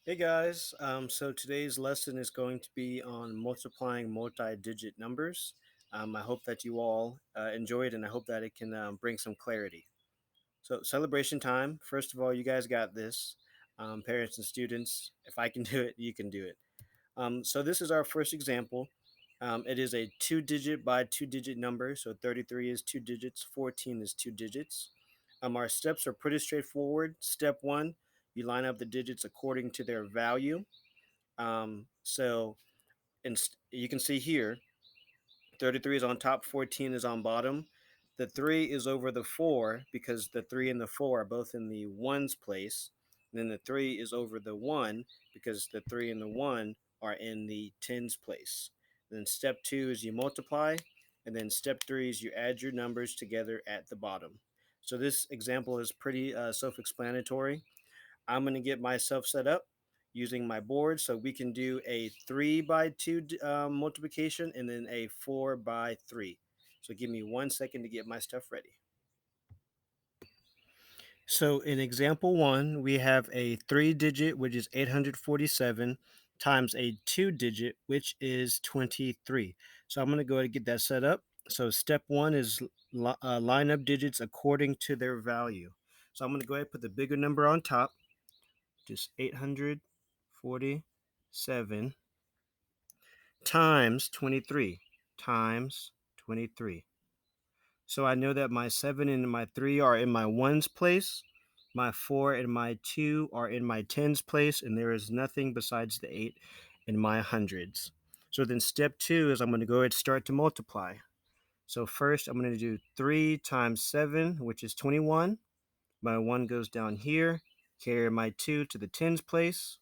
Hey guys, so today's lesson is going to be on multiplying multi-digit numbers. I hope that you all enjoy it and I hope that it can bring some clarity. So, celebration time. First of all, you guys got this. Parents and students, if I can do it, you can do it. So, this is our first example. It is a two-digit by two-digit number. So, 33 is two digits, 14 is two digits. Our steps are pretty straightforward. Step one, you line up the digits according to their value. So you can see here, 33 is on top, 14 is on bottom. The 3 is over the 4 because the 3 and the 4 are both in the ones place. And then the 3 is over the 1 because the 3 and the 1 are in the tens place. Then step 2 is you multiply. And then step 3 is you add your numbers together at the bottom. So this example is pretty self-explanatory. I'm going to get myself set up using my board so we can do a 3 by 2 multiplication and then a 4 by 3. So give me 1 second to get my stuff ready. So in example 1, we have a 3-digit, which is 847, times a 2-digit, which is 23. So I'm going to go ahead and get that set up. So step 1 is line up digits according to their value. So I'm going to go ahead and put the bigger number on top, just 847 times 23 times 23. So I know that my 7 and my 3 are in my ones place, my 4 and my 2 are in my tens place, and there is nothing besides the 8 in my hundreds. So then step 2 is I'm going to go ahead and start to multiply. So first I'm going to do 3 times 7, which is 21. My 1 goes down here, carry my 2 to the tens place.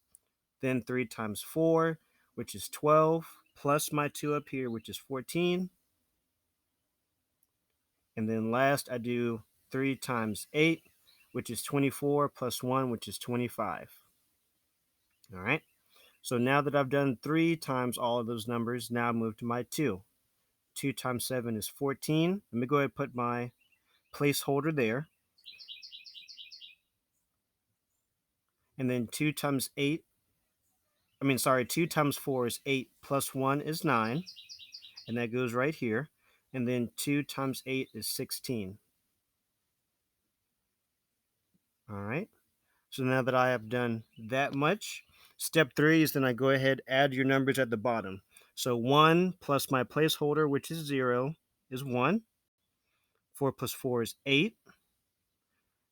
Then 3 times 4, which is 12, plus my 2 up here, which is 14. And then last, I do 3 times 8, which is 24, plus 1, which is 25. All right. So now that I've done 3 times all of those numbers, now I move to my 2. 2 times 7 is 14. Let me go ahead and put my placeholder there. And then 2 times 8, 2 times 4 is 8, plus 1 is 9. And that goes right here. And then 2 times 8 is 16. All right. So now that I have done that much, step 3 is then I go ahead, add your numbers at the bottom. So 1 plus my placeholder, which is 0, is 1. 4 plus 4 is 8.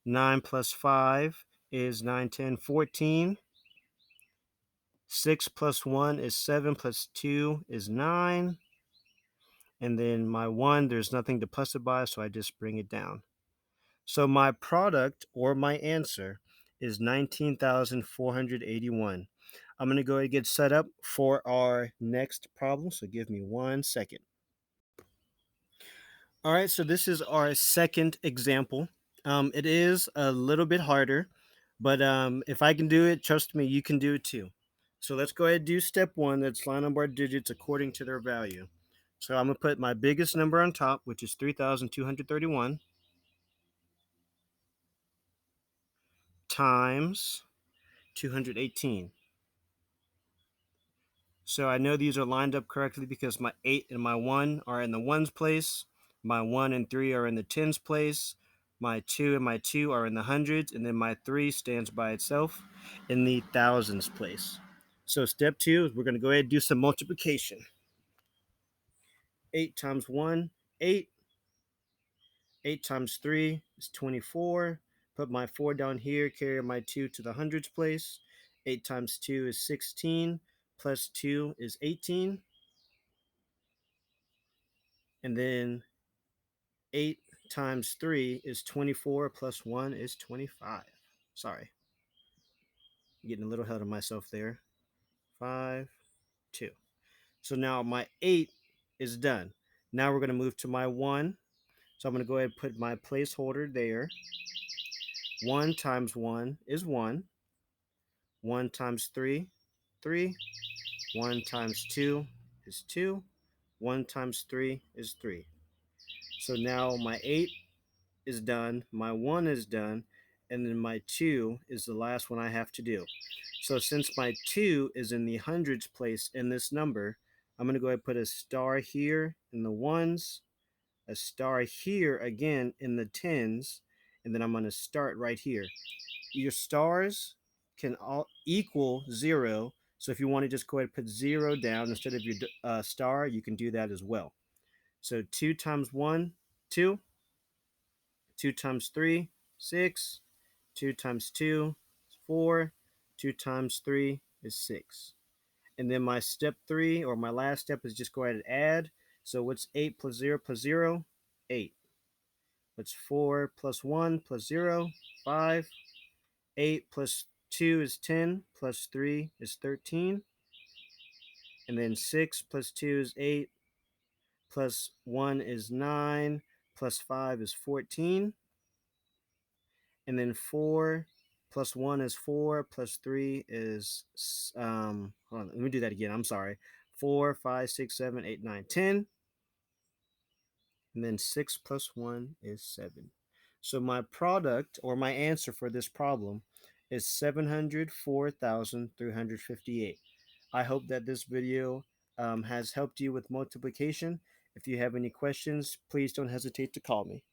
9 plus 5 is 9, 10, 14. 6 plus 1 is 7, plus 2 is 9. And then my 1, there's nothing to plus it by, so I just bring it down. So my product or my answer is 19,481. I'm going to go ahead and get set up for our next problem. So give me 1 second. All right, so this is our second example. It is a little bit harder, but if I can do it, trust me, you can do it too. So let's go ahead and do step 1. That's line up our digits according to their value. So I'm going to put my biggest number on top, which is 3,231, times 218. So I know these are lined up correctly because my 8 and my 1 are in the ones place. My 1 and 3 are in the tens place. My 2 and my 2 are in the hundreds. And then my 3 stands by itself in the thousands place. So step 2 is we're going to go ahead and do some multiplication. 8 times 1, 8. 8 times 3 is 24. Put my 4 down here, carry my 2 to the hundreds place. 8 times 2 is 16, plus 2 is 18. And then 8 times 3 is 24, plus 1 is 25. Sorry, getting a little ahead of myself there. 5, 2. So now my 8 is done. Now we're going to move to my 1. So I'm going to go ahead and put my placeholder there. 1 times 1 is 1. 1 times 3, 3. 1 times 2 is 2. 1 times 3 is 3. So now my 8 is done, my 1 is done, and then my 2 is the last one I have to do. So since my 2 is in the hundreds place in this number, I'm going to go ahead and put a star here in the ones, a star here again in the tens, and then I'm going to start right here. Your stars can all equal 0. So if you want to just go ahead and put 0 down instead of your star, you can do that as well. So 2 times 1, 2. 2 times 3, 6. 2 times 2 is 4. 2 times 3 is 6. And then my step 3, or my last step, is just go ahead and add. So what's 8 plus 0 plus 0? 8. What's 4 plus 1 plus 0? 5. 8 plus 2 is 10, plus 3 is 13. And then 6 plus 2 is 8, plus 1 is 9, plus 5 is 14. And then 4 plus 1 is 4, plus 3 is, hold on, let me do that again. I'm sorry. 4, 5, 6, 7, 8, 9, 10. And then 6 plus 1 is 7. So my product, or my answer for this problem, is 704,358. I hope that this video has helped you with multiplication. If you have any questions, please don't hesitate to call me.